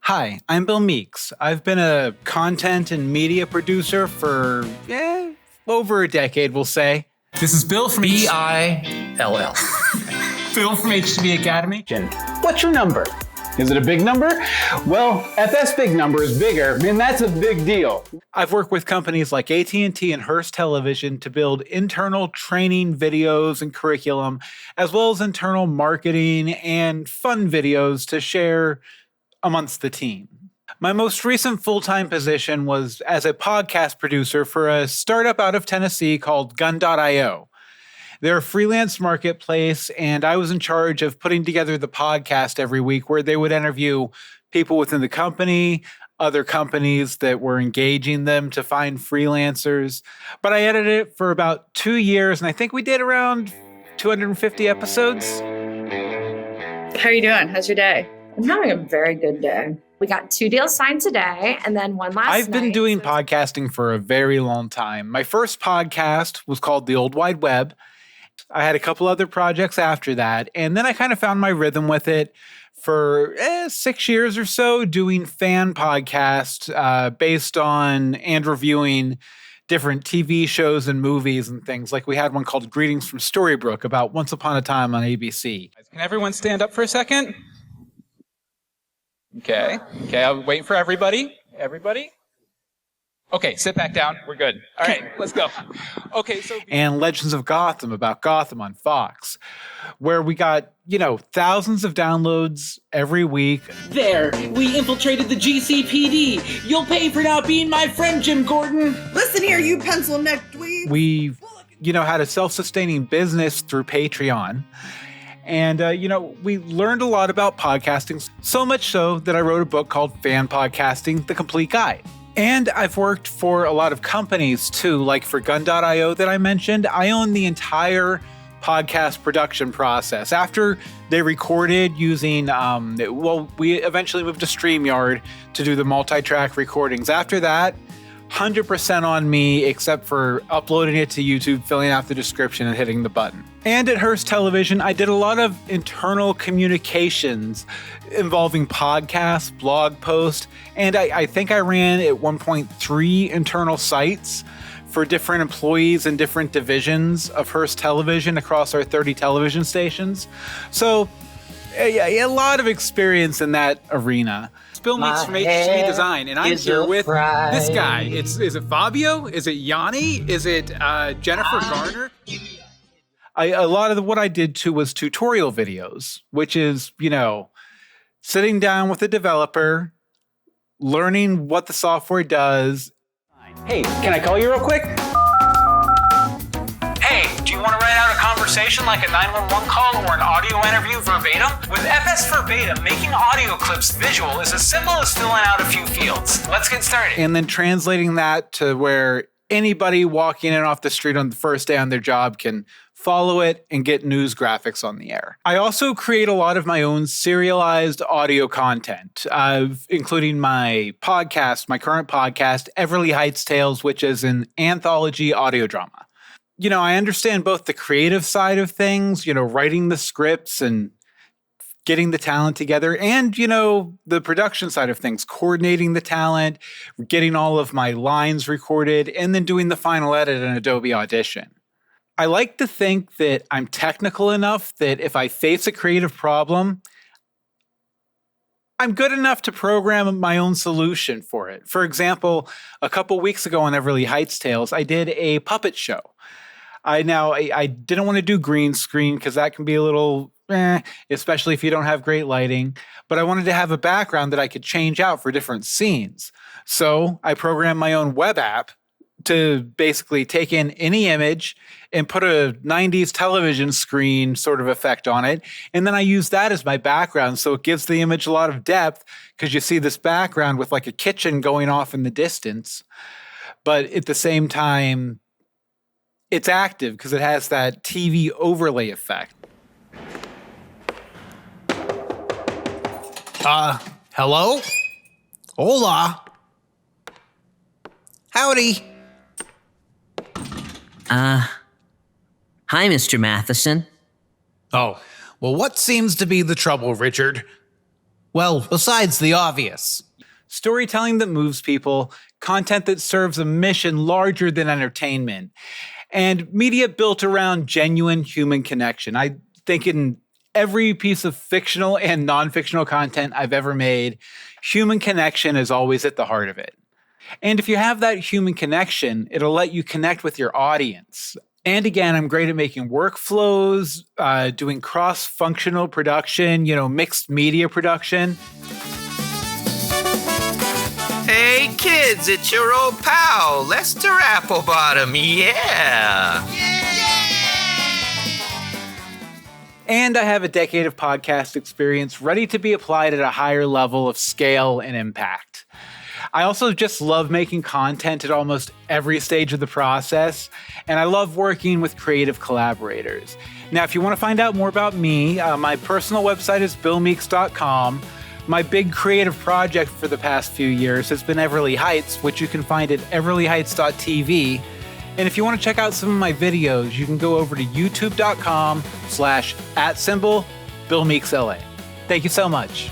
Hi, I'm Bill Meeks. I've been a content and media producer for, over a decade, we'll say. This is Bill from B-I-L-L. Bill from HTV Academy. What's your number? Is it a big number? Well, if this big number is bigger, then that's a big deal. I've worked with companies like AT&T and Hearst Television to build internal training videos and curriculum, as well as internal marketing and fun videos to share amongst the team. My most recent full-time position was as a podcast producer for a startup out of Tennessee called Gun.io. They're a freelance marketplace, and I was in charge of putting together the podcast every week where they would interview people within the company, other companies that were engaging them to find freelancers. But I edited it for about 2 years, and I think we did around 250 episodes. How are you doing? How's your day? I'm having a very good day. We got 2 deals signed today and then one last I've been doing podcasting for a very long time. My first podcast was called The Old Wide Web. I had a couple other projects after that, and then I kind of found my rhythm with it for 6 years or so, doing fan podcasts based on and reviewing different TV shows and movies and things. Like we had one called Greetings from Storybrooke about Once Upon a Time on ABC. Can everyone stand up for a second? Okay, I'm waiting for everybody. Okay, sit back down. We're good. All right, let's go. Okay, and Legends of Gotham about Gotham on Fox, where we got, thousands of downloads every week. There, we infiltrated the GCPD. You'll pay for not being my friend, Jim Gordon. Listen here, you pencil-necked dweeb. We, had a self-sustaining business through Patreon. And, we learned a lot about podcasting, so much so that I wrote a book called Fan Podcasting, The Complete Guide. And I've worked for a lot of companies, too, like for Gun.io that I mentioned. I own the entire podcast production process. After they recorded using, we eventually moved to StreamYard to do the multi-track recordings. After that, 100% on me, except for uploading it to YouTube, filling out the description, and hitting the button. And at Hearst Television, I did a lot of internal communications involving podcasts, blog posts, and I think I ran at one point 3 internal sites for different employees and different divisions of Hearst Television across our 30 television stations. So, a lot of experience in that arena. Bill Meeks from HTV Design, and I'm here with this guy. Is it Fabio? Is it Yanni? Is it Jennifer Garner? A lot of what I did too was tutorial videos, which is, sitting down with a developer, learning what the software does. Hey, can I call you real quick? Do you want to write out a conversation like a 911 call or an audio interview verbatim? With FS Verbatim, making audio clips visual is as simple as filling out a few fields. Let's get started. And then translating that to where anybody walking in off the street on the first day on their job can follow it and get news graphics on the air. I also create a lot of my own serialized audio content, including my podcast, my current podcast, Everly Heights Tales, which is an anthology audio drama. I understand both the creative side of things, writing the scripts and getting the talent together, and, the production side of things, coordinating the talent, getting all of my lines recorded, and then doing the final edit in Adobe Audition. I like to think that I'm technical enough that if I face a creative problem, I'm good enough to program my own solution for it. For example, a couple weeks ago on Everly Heights Tales, I did a puppet show. I didn't want to do green screen because that can be a little especially if you don't have great lighting. But I wanted to have a background that I could change out for different scenes. So I programmed my own web app to basically take in any image and put a 90s television screen sort of effect on it. And then I use that as my background. So it gives the image a lot of depth because you see this background with like a kitchen going off in the distance. But at the same time, it's active because it has that TV overlay effect. Hello? Hola? Howdy. Hi, Mr. Matheson. Oh, well, what seems to be the trouble, Richard? Well, besides the obvious. Storytelling that moves people, content that serves a mission larger than entertainment, and media built around genuine human connection. I think in every piece of fictional and non-fictional content I've ever made, human connection is always at the heart of it. And if you have that human connection, it'll let you connect with your audience. And again, I'm great at making workflows, doing cross-functional production, mixed media production. Hey kids, it's your old pal, Lester Applebottom, yeah! And I have a decade of podcast experience ready to be applied at a higher level of scale and impact. I also just love making content at almost every stage of the process, and I love working with creative collaborators. Now, if you want to find out more about me, my personal website is billmeeks.com. My big creative project for the past few years has been Everly Heights, which you can find at everlyheights.tv. And if you want to check out some of my videos, you can go over to youtube.com/@BillMeeksLA. Thank you so much.